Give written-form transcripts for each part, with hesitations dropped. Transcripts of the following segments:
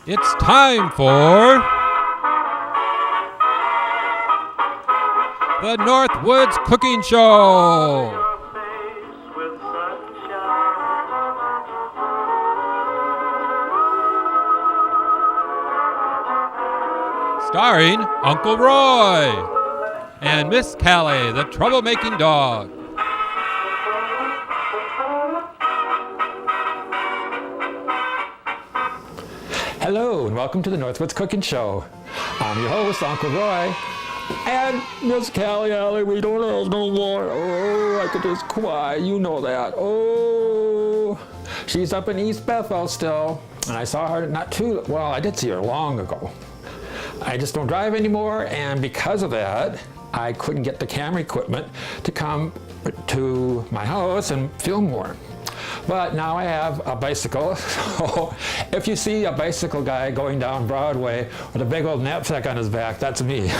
It's time for the Northwoods Cooking Show. Starring Uncle Roy and Miss Callie, the troublemaking dog. Hello and welcome to the Northwoods Cooking Show. I'm your host, Uncle Roy, and Miss Callie, we don't have no more. Oh, I could just cry, you know that. Oh, she's up in East Bethel still, and I saw her I did see her long ago. I just don't drive anymore, and because of that, I couldn't get the camera equipment to come to my house and film more. But now I have a bicycle, so if you see a bicycle guy going down Broadway with a big old knapsack on his back, that's me.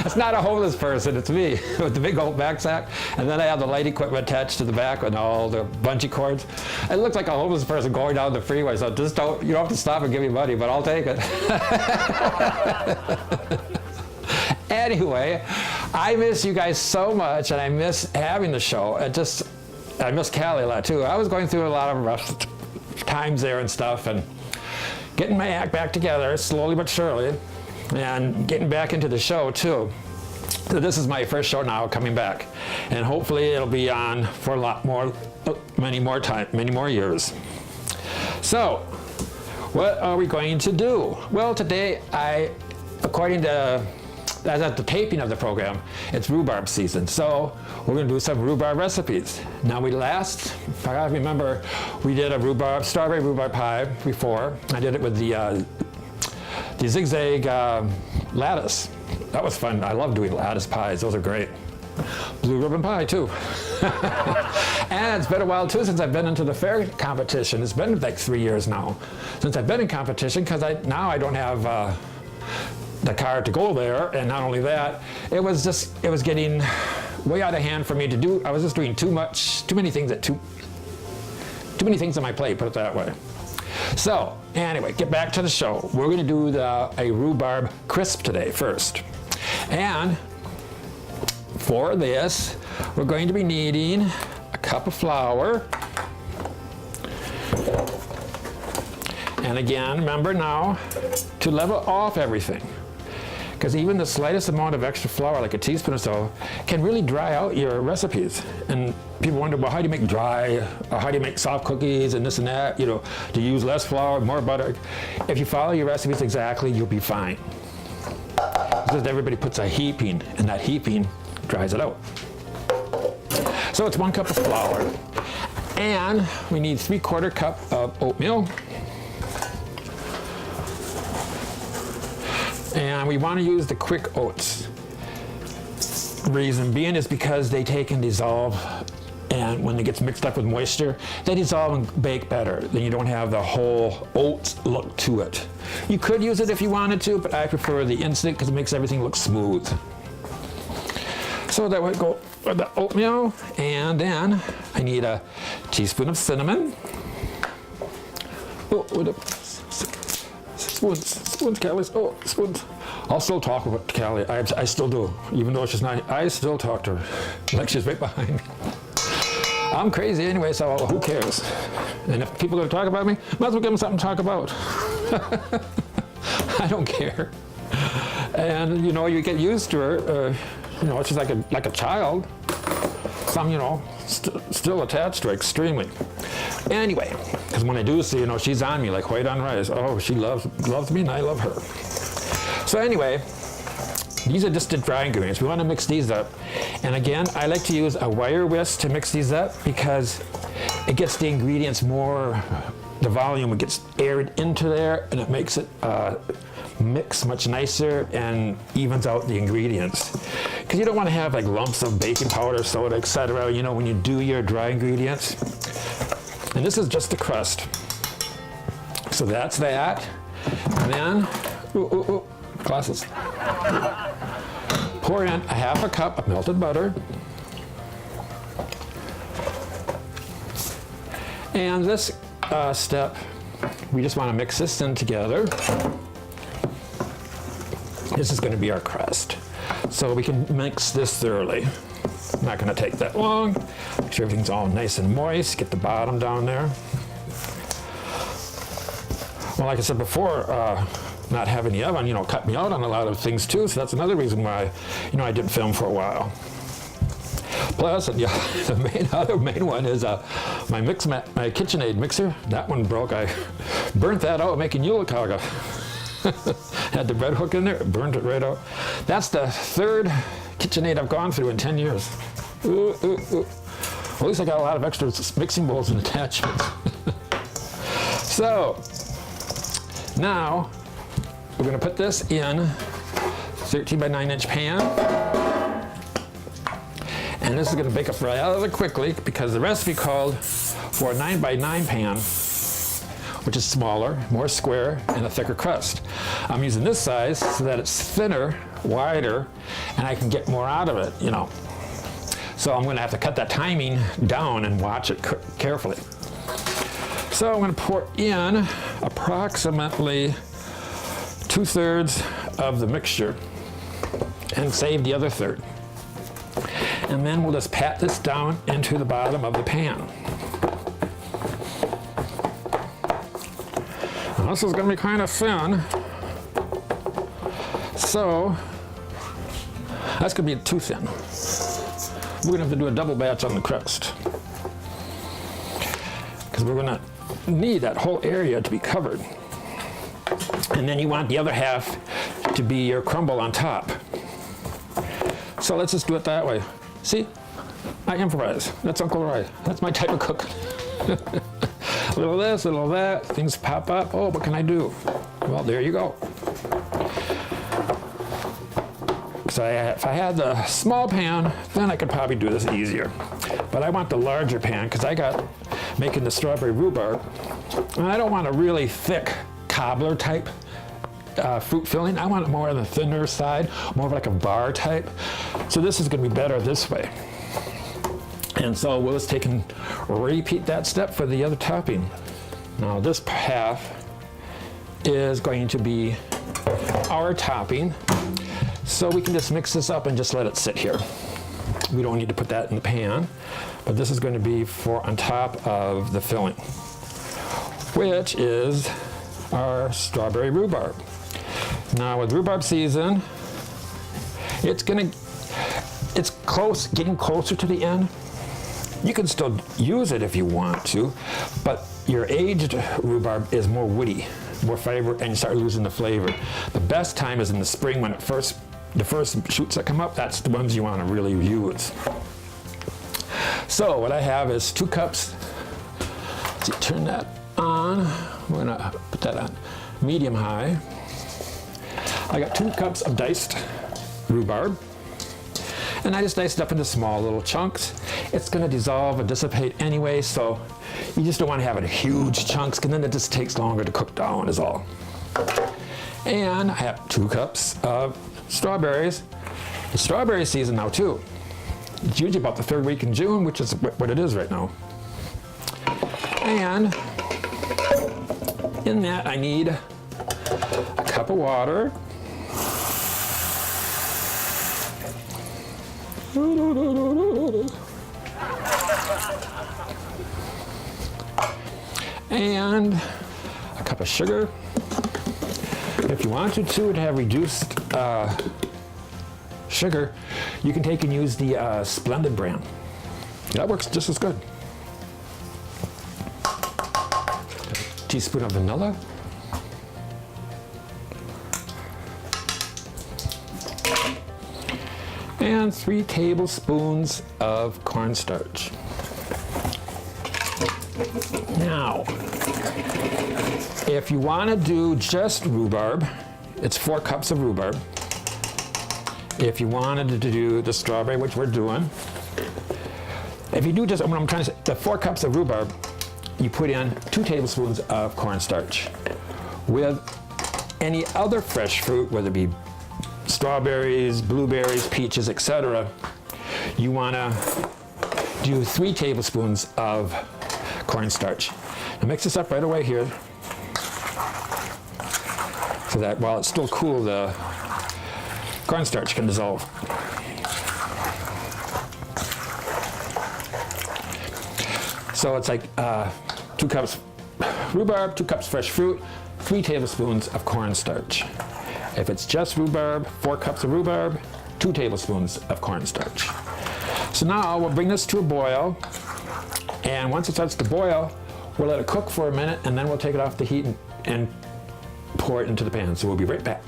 It's not a homeless person, it's me with the big old backpack, and then I have the light equipment attached to the back and all the bungee cords. It looks like a homeless person going down the freeway, so you don't have to stop and give me money, but I'll take it. Anyway, I miss you guys so much, and I miss having the show. I miss Callie a lot too. I was going through a lot of rough times there and stuff, and getting my act back together slowly but surely, and getting back into the show too. So this is my first show now coming back, and hopefully it'll be on for a lot more, many more years. So, what are we going to do? Well, today as at the taping of the program, it's rhubarb season, so we're going to do some rhubarb recipes. Now if I remember, we did a strawberry rhubarb pie before. I did it with the zigzag lattice. That was fun. I love doing lattice pies. Those are great. Blue ribbon pie too. And it's been a while too since I've been into the fair competition. It's been like 3 years now since I've been in competition, because now I don't have the car to go there, and not only that, it was getting way out of hand for me to do. I was just doing too many things on my plate, put it that way. So anyway, get back to the show. We're going to do a rhubarb crisp today first, and for this we're going to be needing a cup of flour. And again, remember now to level off everything, because even the slightest amount of extra flour, like a teaspoon or so, can really dry out your recipes. And people wonder, well, how do you make dry, or how do you make soft cookies and this and that? Do you use less flour, more butter? If you follow your recipes exactly, you'll be fine. Because everybody puts a heaping, and that heaping dries it out. So it's 1 cup of flour, and we need 3/4 cup of oatmeal. And we want to use the quick oats. The reason being is because they take and dissolve, and when it gets mixed up with moisture, they dissolve and bake better. Then you don't have the whole oats look to it. You could use it if you wanted to, but I prefer the instant because it makes everything look smooth. So that would go with the oatmeal, and then I need a teaspoon of cinnamon. Spoons, Callie. Oh, spoons. I'll still talk about Callie. I still do. Even though she's not, I still talk to her like she's right behind me. I'm crazy anyway, so who cares? And if people are going to talk about me, might as well give them something to talk about. I don't care. And you get used to her. She's like a child. So still attached to her extremely. Anyway, because when I do see, she's on me like white on rice. Oh, she loves me, and I love her. So anyway, these are just the dry ingredients. We want to mix these up. And again, I like to use a wire whisk to mix these up, because it gets the ingredients more, the volume gets aired into there, and it makes it mix much nicer and evens out the ingredients. Because you don't want to have like lumps of baking powder, soda, etc. When you do your dry ingredients. And this is just the crust. So that's that. And then, glasses. Pour in a 1/2 cup of melted butter. And this step we just want to mix this in together. This is going to be our crust. So we can mix this thoroughly. Not going to take that long. Make sure everything's all nice and moist. Get the bottom down there. Well, like I said before, not having the oven, cut me out on a lot of things too. So that's another reason why, I didn't film for a while. Plus, the other main one is my KitchenAid mixer. That one broke. I burnt that out making Yule Kaga. Had the bread hook in there, burned it right out. That's the third KitchenAid I've gone through in 10 years. Ooh, ooh, ooh. Well, at least I got a lot of extra mixing bowls and attachments. So, now we're going to put this in 13 by 9 inch pan. And this is going to bake up rather quickly because the recipe called for a 9 by 9 pan, which is smaller, more square, and a thicker crust. I'm using this size so that it's thinner, wider, and I can get more out of it, So I'm going to have to cut that timing down and watch it carefully. So I'm going to pour in approximately 2/3 of the mixture and save the other third. And then we'll just pat this down into the bottom of the pan. Now this is going to be kind of thin, so that's going to be too thin. We're going to have to do a double batch on the crust because we're going to need that whole area to be covered. And then you want the other half to be your crumble on top. So let's just do it that way. See, I improvise. That's Uncle Roy. That's my type of cook. A little of this, a little of that. Things pop up. Oh, what can I do? Well, there you go. So if I had the small pan, then I could probably do this easier. But I want the larger pan because I got making the strawberry rhubarb. And I don't want a really thick cobbler type fruit filling. I want it more on the thinner side, more of like a bar type. So this is going to be better this way. And so we'll just take and repeat that step for the other topping. Now this half is going to be our topping. So we can just mix this up and just let it sit here. We don't need to put that in the pan, but this is going to be for on top of the filling, which is our strawberry rhubarb. Now with rhubarb season, it's getting closer to the end. You can still use it if you want to, but your aged rhubarb is more woody, more flavor, and you start losing the flavor. The best time is in the spring when the first shoots that come up. That's the ones you want to really use. So what I have is 2 cups. Let's see, turn that on. We're gonna put that on medium high. I got 2 cups of diced rhubarb, and I just diced it up into small little chunks. It's going to dissolve and dissipate anyway, so you just don't want to have it in huge chunks, because then it just takes longer to cook down is all. And I have 2 cups of strawberries. It's strawberry season now too. It's usually about the 3rd week in June, which is what it is right now. And in that I need a cup of water. And a cup of sugar. If you wanted to have reduced sugar, you can take and use the Splendid brand. That works just as good. A teaspoon of vanilla. And 3 tablespoons of cornstarch. Now, if you want to do just rhubarb, it's 4 cups of rhubarb. If you wanted to do the strawberry, which we're doing, if you do just, what I'm trying to say, the 4 cups of rhubarb, you put in 2 tablespoons of cornstarch. With any other fresh fruit, whether it be strawberries, blueberries, peaches, etc., you want to do 3 tablespoons of cornstarch. Now mix this up right away here. so that while it's still cool, the cornstarch can dissolve. So it's like 2 cups rhubarb, 2 cups fresh fruit, 3 tablespoons of cornstarch. If it's just rhubarb, 4 cups of rhubarb, 2 tablespoons of cornstarch. So now we'll bring this to a boil, and once it starts to boil, we'll let it cook for a minute, and then we'll take it off the heat and pour it into the pan. So we'll be right back.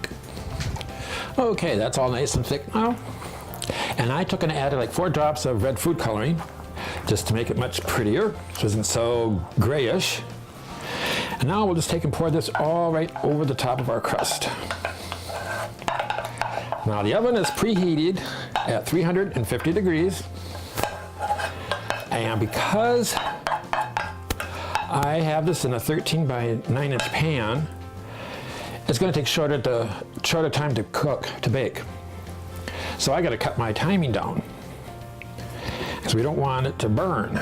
Okay, that's all nice and thick now. And I took and added like 4 drops of red food coloring just to make it much prettier, so it isn't so grayish. And now we'll just take and pour this all right over the top of our crust. Now the oven is preheated at 350 degrees. And because I have this in a 13 by 9 inch pan, it's going to take shorter time to cook, to bake. So I got to cut my timing down, because we don't want it to burn.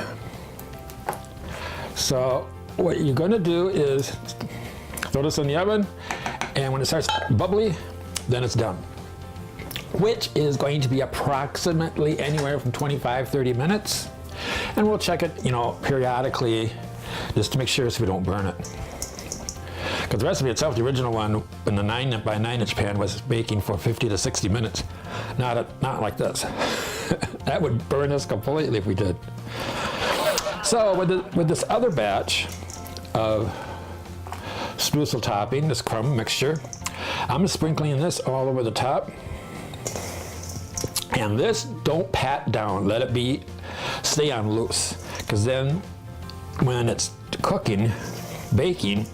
So what you're going to do is throw this in the oven, and when it starts bubbly, then it's done. Which is going to be approximately anywhere from 25-30 minutes. And we'll check it, periodically, just to make sure so we don't burn it. Because the recipe itself, the original one in the 9 by 9 inch pan, was baking for 50 to 60 minutes. Not like this. That would burn us completely if we did. So with this other batch of streusel topping, this crumb mixture, I'm sprinkling this all over the top. And this, don't pat down, let it stay on loose. Because then when it's cooking, baking,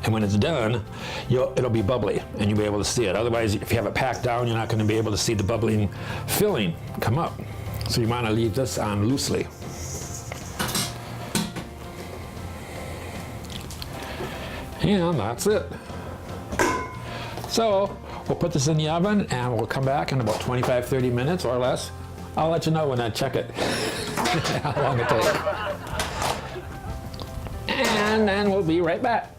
and when it's done, it'll be bubbly and you'll be able to see it. Otherwise, if you have it packed down, you're not going to be able to see the bubbling filling come up. So you want to leave this on loosely. And that's it. So we'll put this in the oven and we'll come back in about 25-30 minutes or less. I'll let you know when I check it, how long it takes. And then we'll be right back.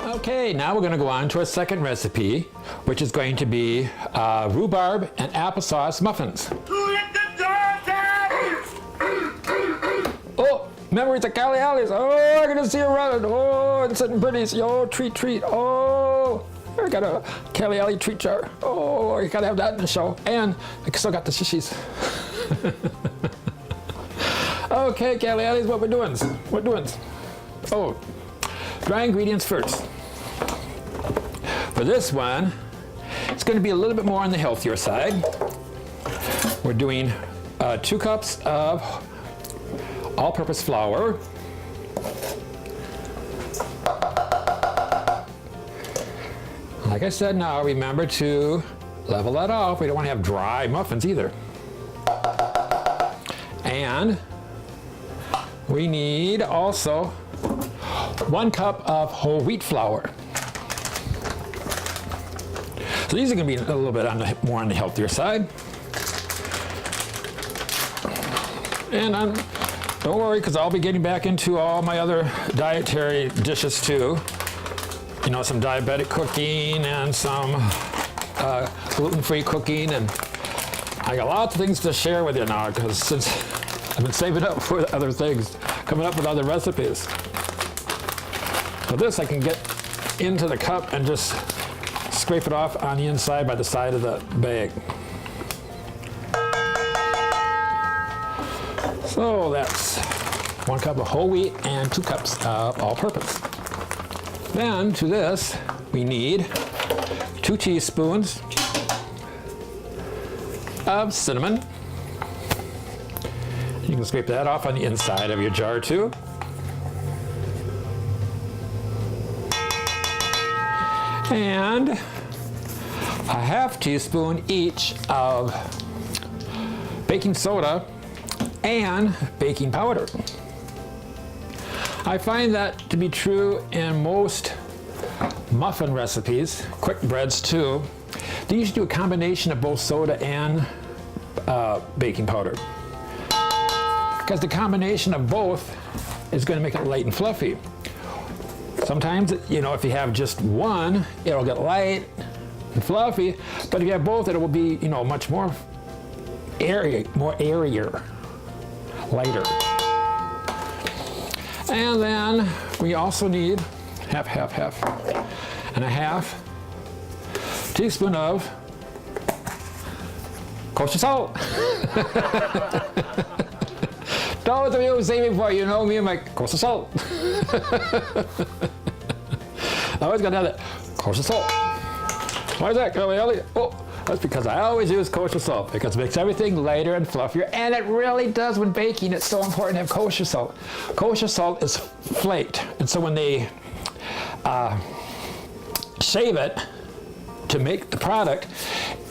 Okay, now we're going to go on to our second recipe, which is going to be rhubarb and applesauce muffins. Oh, memories of Callie Alley's. Oh, I can see her running. Oh, and sitting pretties. Oh, treat. Oh, I got a Callie Alley treat jar. Oh, I got to have that in the show. And I still got the shishies. Okay, Callie Alley's, what we're doing? Oh, dry ingredients first. For this one, it's going to be a little bit more on the healthier side. We're doing 2 cups of all-purpose flour. Like I said, now remember to level that off. We don't want to have dry muffins either. And we need also 1 cup of whole wheat flour. So these are going to be a little bit more on the healthier side. And don't worry, because I'll be getting back into all my other dietary dishes too. Some diabetic cooking and some gluten-free cooking, and I got lots of things to share with you now, because since I've been saving up for other things, coming up with other recipes. So this I can get into the cup and just scrape it off on the inside by the side of the bag. So that's 1 cup of whole wheat and 2 cups of all-purpose. Then to this, we need 2 teaspoons of cinnamon. You can scrape that off on the inside of your jar too. And a half teaspoon each of baking soda and baking powder. I find that to be true in most muffin recipes, quick breads too. They usually do a combination of both soda and baking powder, because the combination of both is going to make it light and fluffy. Sometimes, you know, if you have just one, it'll get light and fluffy, but if you have both, it will be, you know, much more airier, lighter. And then we also need half, and a half teaspoon of kosher salt. Those of you who say before, you know me and my kosher salt. I always gotta have that kosher salt. Why is that, Ellie? Oh, that's because I always use kosher salt, because it makes everything lighter and fluffier, and it really does when baking. It's so important to have kosher salt. Kosher salt is flaked, and so when they shave it to make the product,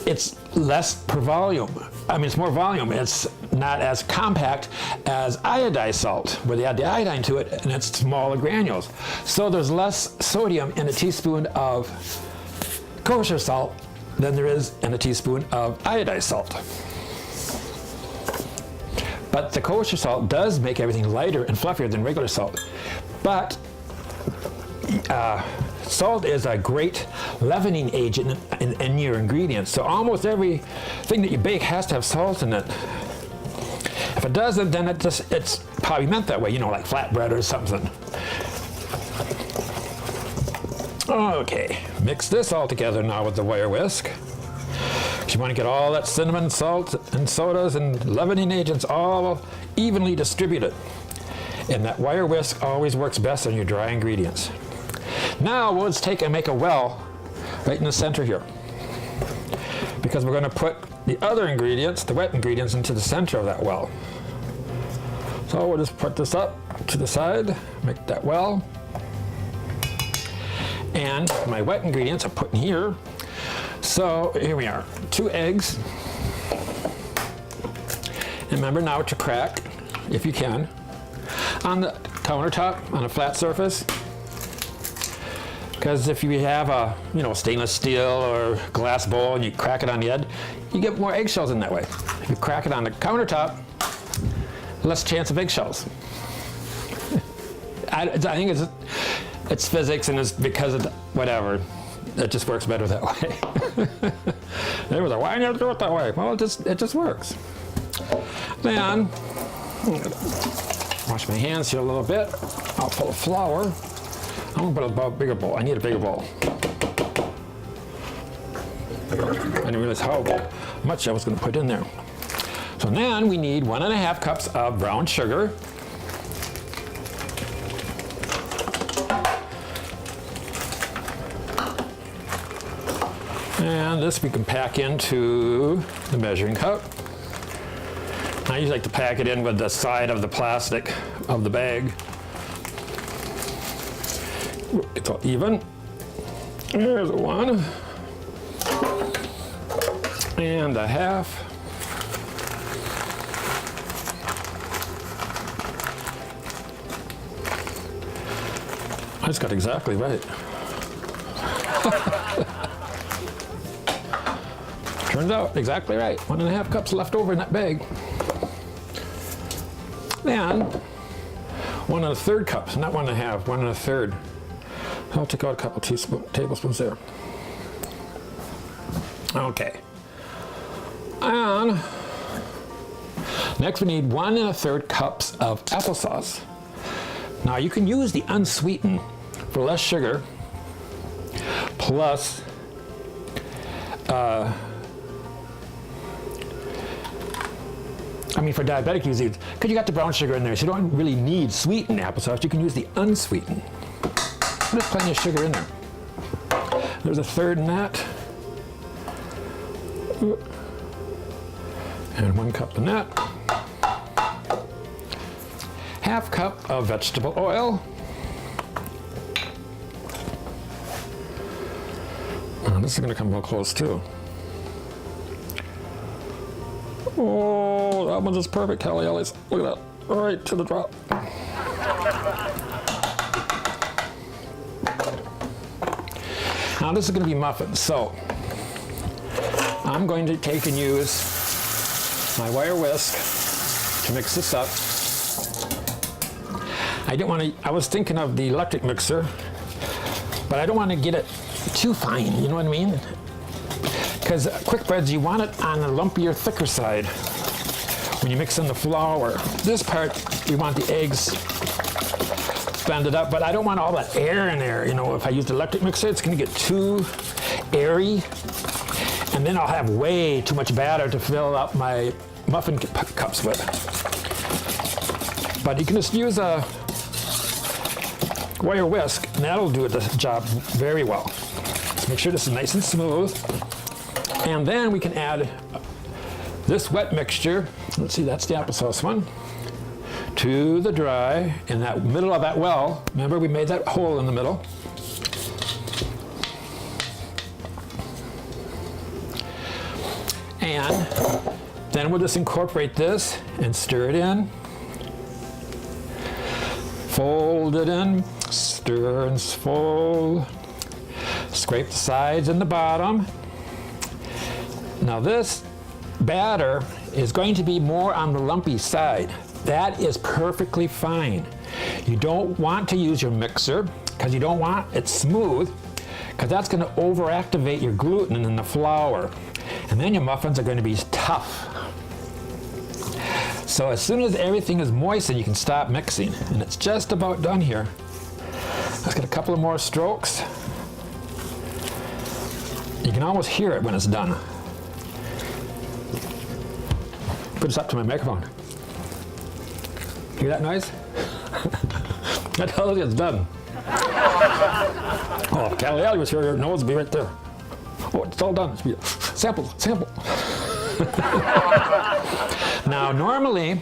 it's less per volume. I mean, it's more volume. It's not as compact as iodized salt, where they add the iodine to it, and it's smaller granules. So there's less sodium in a teaspoon of kosher salt than there is in a teaspoon of iodized salt. But the kosher salt does make everything lighter and fluffier than regular salt. But salt is a great leavening agent in your ingredients. So almost everything that you bake has to have salt in it. If it doesn't, then it's probably meant that way, you know, like flatbread or something. Okay, mix this all together now with the wire whisk. You want to get all that cinnamon, salt, and sodas and leavening agents all evenly distributed. And that wire whisk always works best on your dry ingredients. Now we'll just take and make a well right in the center here, because we're going to put the other ingredients, the wet ingredients, into the center of that well. So we'll just put this up to the side, make that well. And my wet ingredients are put in here. So here we are, 2 eggs. And remember now to crack, if you can, on the countertop on a flat surface. Because if you have a, you know, stainless steel or glass bowl and you crack it on the edge, you get more eggshells in that way. If you crack it on the countertop, less chance of eggshells. I think it's physics, and it's because of whatever. It just works better that way. They were like, why do you do it that way? Well, it just works. Then, wash my hands here a little bit. I'll pull the flour. I'm gonna put a bigger bowl. I need a bigger bowl. I didn't realize how much I was gonna put in there. So then we need 1.5 cups of brown sugar. And this we can pack into the measuring cup. I usually like to pack it in with the side of the plastic of the bag. It's all even. There's 1. And 1/2. I just got exactly right. Turns out exactly right. 1.5 cups left over in that bag. Then 1 1/3 cups, not 1.5, 1 1/3. I'll take out a couple tablespoons there. Okay. And next we need 1 1/3 cups of applesauce. Now you can use the unsweetened for less sugar, plus for diabetic users, because you got the brown sugar in there, so you don't really need sweetened applesauce. You can use the unsweetened. There's plenty of sugar in there. There's 1/3 in that. And 1 cup in that. 1/2 cup of vegetable oil. Oh, this is going to come real close too. Oh, that one's just perfect, Callie Ellis. Look at that, right to the drop. Now this is going to be muffins, so I'm going to take and use my wire whisk to mix this up. I was thinking of the electric mixer, but I don't want to get it too fine, you know what I mean? Because quick breads, you want it on the lumpier, thicker side when you mix in the flour. This part, we want the eggs blended up, but I don't want all that air in there. You know, if I use the electric mixer, it's going to get too airy, and then I'll have way too much batter to fill up my muffin cups with. But you can just use a wire whisk, and that'll do the job very well. So make sure this is nice and smooth. And then we can add this wet mixture, let's see, that's the applesauce one, to the dry in that middle of that well. Remember, we made that hole in the middle. And then we'll just incorporate this and stir it in. Fold it in, stir and fold. Scrape the sides and the bottom. Now this batter is going to be more on the lumpy side. That is perfectly fine. You don't want to use your mixer because you don't want it smooth, because that's going to overactivate your gluten in the flour. And then your muffins are going to be tough. So as soon as everything is moistened, you can stop mixing. And it's just about done here. Let's get a couple of more strokes. You can almost hear it when it's done. Put this up to my microphone. Hear that noise? That tells you it's done. Oh, if Callie was here, your nose would be right there. Oh, it's all done. Sample, sample. Now, normally,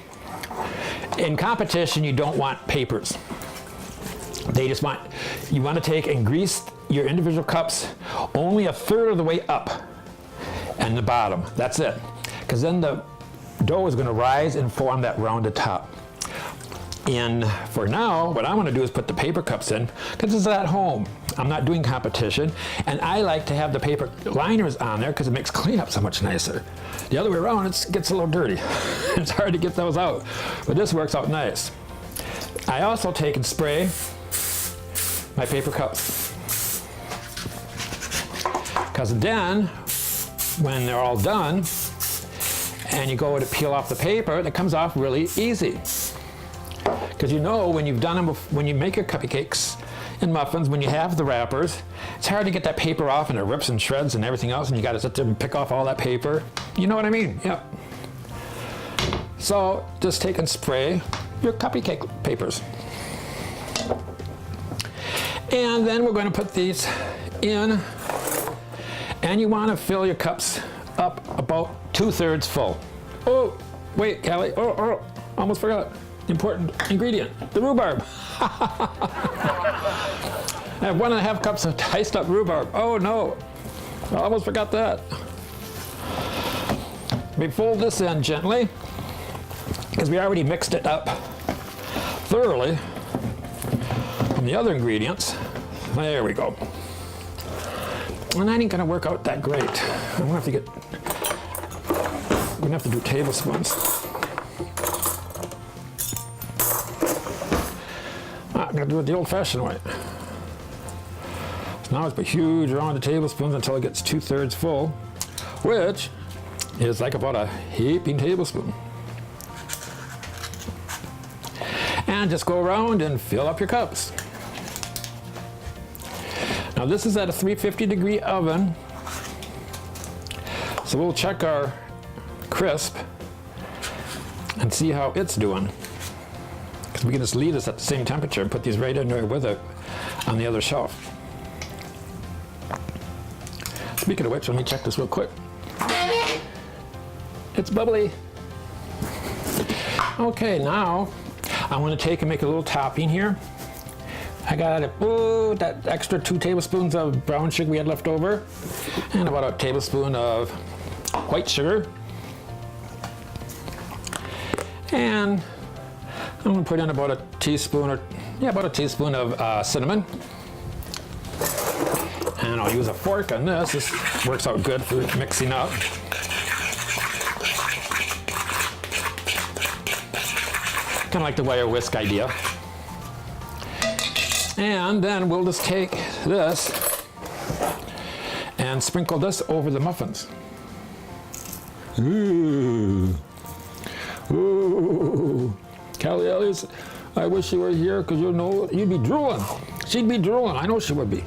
in competition, you don't want papers. You want to take and grease your individual cups only a third of the way up and the bottom. That's it. Because then the dough is going to rise and form that rounded top. And for now, what I'm going to do is put the paper cups in, because this is at home. I'm not doing competition, and I like to have the paper liners on there because it makes cleanup so much nicer. The other way around, it gets a little dirty. It's hard to get those out, but this works out nice. I also take and spray my paper cups, because then, when they're all done, and you go to peel off the paper, it comes off really easy. Because you know, when you've done them, when you make your cupcakes and muffins, when you have the wrappers, it's hard to get that paper off, and it rips and shreds and everything else, and you got to sit there and pick off all that paper. You know what I mean? Yeah. So just take and spray your cupcake papers. And then we're going to put these in, and you want to fill your cups up about 2/3 full. Oh, wait, Callie. Oh, almost forgot. Important ingredient, the rhubarb. I have 1.5 cups of diced up rhubarb. Oh no, I almost forgot that. We fold this in gently, because we already mixed it up thoroughly from the other ingredients. There we go. And that ain't gonna work out that great. I'm gonna have to do tablespoons. I'm going to do it the old-fashioned way. So now it's a huge round of tablespoons until it gets 2/3 full, which is like about a heaping tablespoon. And just go around and fill up your cups. Now this is at a 350-degree oven, so we'll check our crisp and see how it's doing. We can just leave this at the same temperature and put these right in there with it on the other shelf. Speaking of which, let me check this real quick. It's bubbly. Okay, now I want to take and make a little topping here I got that extra 2 tablespoons of brown sugar we had left over, and about a tablespoon of white sugar. And I'm going to put in about a teaspoon of cinnamon. And I'll use a fork on this. This works out good for mixing up. Kind of like the wire whisk idea. And then we'll just take this and sprinkle this over the muffins. Ooh. Ooh. Callie Ellis, I wish you were here because you'd be drooling. She'd be drooling. I know she would be.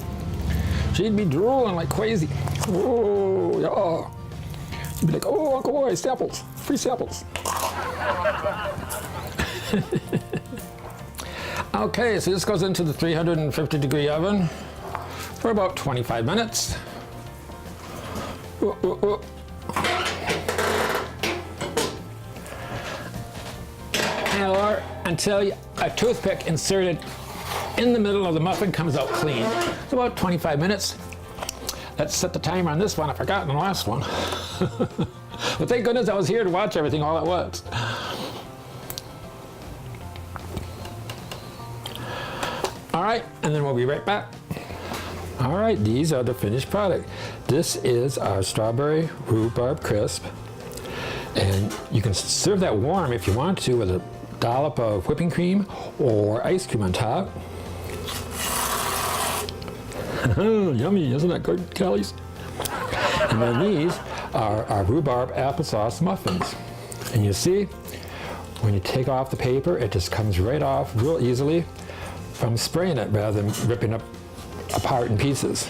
She'd be drooling like crazy. Oh, yeah. She'd be like, oh, Uncle Roy, samples, free samples. Okay, so this goes into the 350-degree oven for about 25 minutes. Or until a toothpick inserted in the middle of the muffin comes out clean. It's about 25 minutes. Let's set the timer on this one. I forgot the last one. But thank goodness I was here to watch everything all at once. All right, and then we'll be right back. All right, these are the finished product. This is our strawberry rhubarb crisp. And you can serve that warm if you want to with a dollop of whipping cream or ice cream on top. Yummy, isn't that good, Callies? And then these are our rhubarb applesauce muffins. And you see, when you take off the paper, it just comes right off real easily from spraying it rather than ripping up apart in pieces.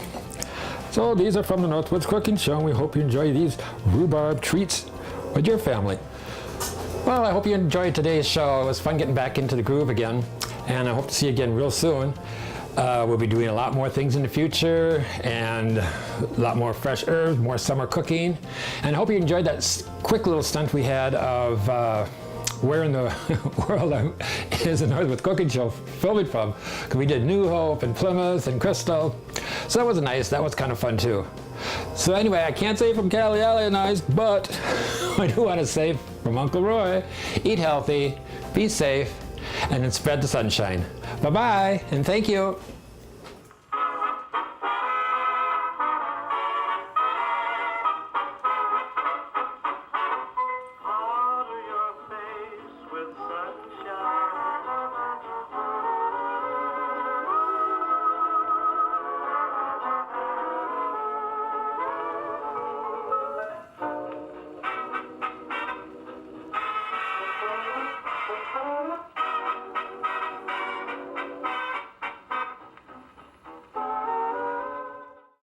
So these are from the Northwoods Cooking Show, and we hope you enjoy these rhubarb treats with your family. Well, I hope you enjoyed today's show. It was fun getting back into the groove again, and I hope to see you again real soon. We'll be doing a lot more things in the future, and a lot more fresh herbs, more summer cooking. And I hope you enjoyed that quick little stunt we had of where in the world is the Northwoods Cooking Show filming from. Because we did New Hope and Plymouth and Crystal. So that was nice. That was kind of fun too. So anyway, I can't say from Callie Alley and I, but I do want to say from Uncle Roy, eat healthy, be safe, and then spread the sunshine. Bye-bye, and thank you.